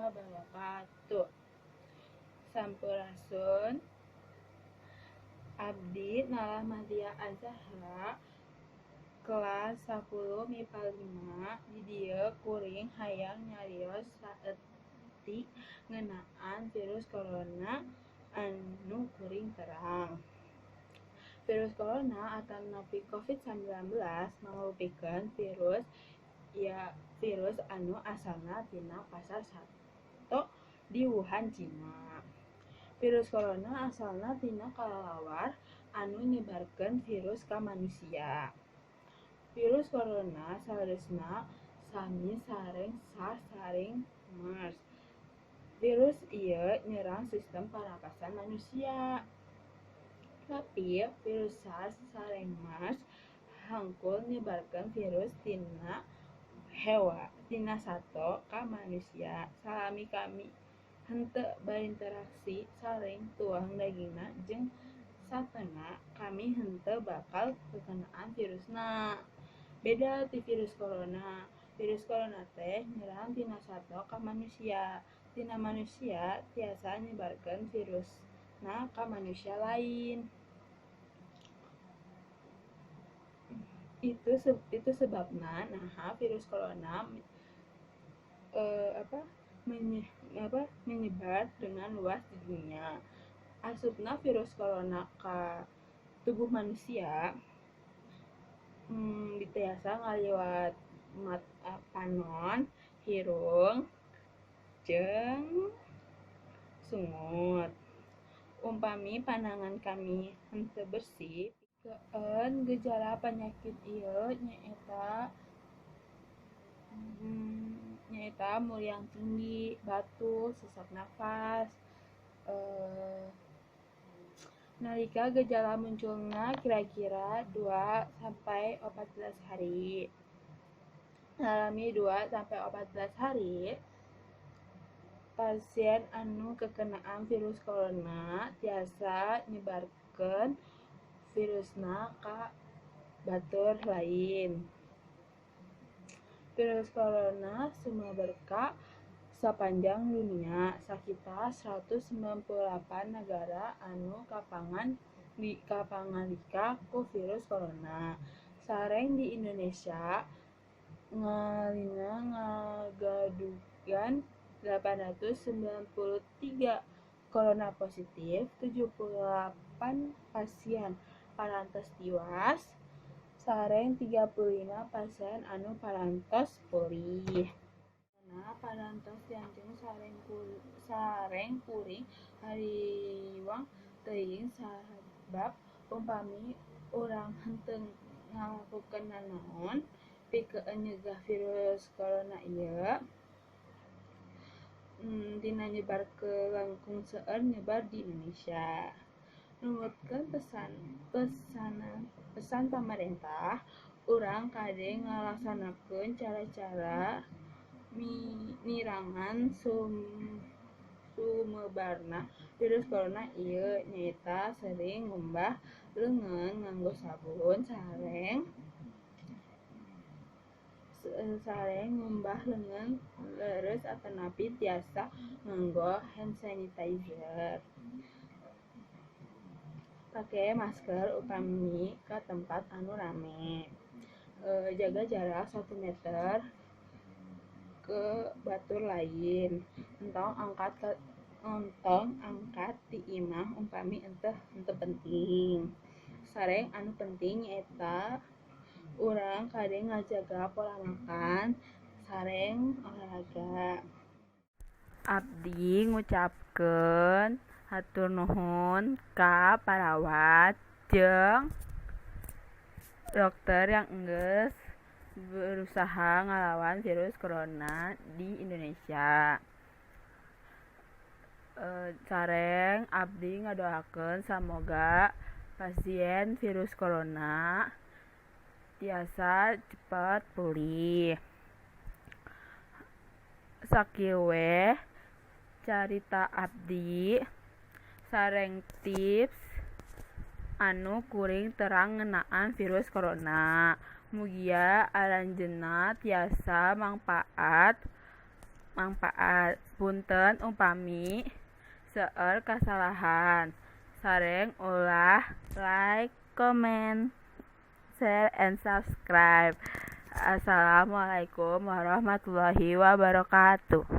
wabarakatuh. Sampurasun. Abdi Nalah Madya Azahra kelas 10 MIPA 5 di dieu kuring hayang nyarios saeutik ngeunaan virus corona anu kuring terang. Virus corona atau napi COVID-19 mangrupikeun virus anu asalna tina pasar sato di Wuhan, Cina. Virus corona asalna tina kelelawar anu nyebarkeun virus ka manusia. Virus corona saeureusna sami sareng SARS sareng MERS. Virus ieu nyerang sistem parapasan manusia. Tapi virus SARS sareng MERS hangkul nyebarkeun virus tina sato ka manusia. Salami kami henteu berinteraksi sareng tuang dagingna jeung satena kami henteu bakal kekenaan virusna. Beda ti virus corona. Virus corona teh nyerang tina sato ka manusia. Tina manusia tiasa nyebarkeun virusna ka manusia lain. Itu sebabna naha virus corona menyebar dengan luas di dunia. Asupna virus corona ka tubuh manusia tiasa ngaliwat panon, hirung, jeung sungut. Umpami pandangan kami henteu bersih, pikeun gejala panyakit ieu nyaeta mulyang tinggi, batuk, sesak nafas. Nalika gejala munculna kira-kira 2-14 hari. Ngalami 2-14 hari, pasien anu kekenaan virus corona tiasa nyebarkeun virusna ka batur lain. Virus corona sumebar ka sapanjang dunia, sakitar 198 nagara anu kapangalika ku virus corona. Sareng di Indonesia ngalina ngagadugan 893 corona positif, 78 pasien parantos tiwas, sareng 35 pasien anu parantos pulih. Parantos jantung sareng kuring hariwang teuing sabab umpami urang henteu ngalakukeun nanaon pikeun nyegah virus corona ieu tina nyebar ke langkung seueur nyebar di Indonesia. Numutkeun pesan pamarentah, urang kade ngalaksanakeun cara-cara mirangan sumebarna virus corona ieu nyaeta sering ngumbah leungeun nganggo sabun sareng ngumbah leungeun leres atanapi tiasa nganggo hand sanitizer. Pake masker upami ka tempat anu rame. Jaga jarak 1 meter ke batur lain. Entong angkat ti imah umpami henteu penting. Sareng anu penting nyaeta urang kade ngajaga pola makan sareng olahraga. Abdi ngucapkeun hatur nuhun ka parawat jeung dokter yang geus berusaha ngalawan virus corona di Indonesia. Sareng abdi ngadoakeun samoga pasien virus corona tiasa cepat pulih. Sakieu we carita abdi sareng tips anu kuring terang ngeunaan virus corona. Mugia aranjeunna tiasa mangpaat manfaat. Punten upami seueur kasalahan. Sareng ulah like, comment, share, and subscribe. Assalamualaikum warahmatullahi wabarakatuh.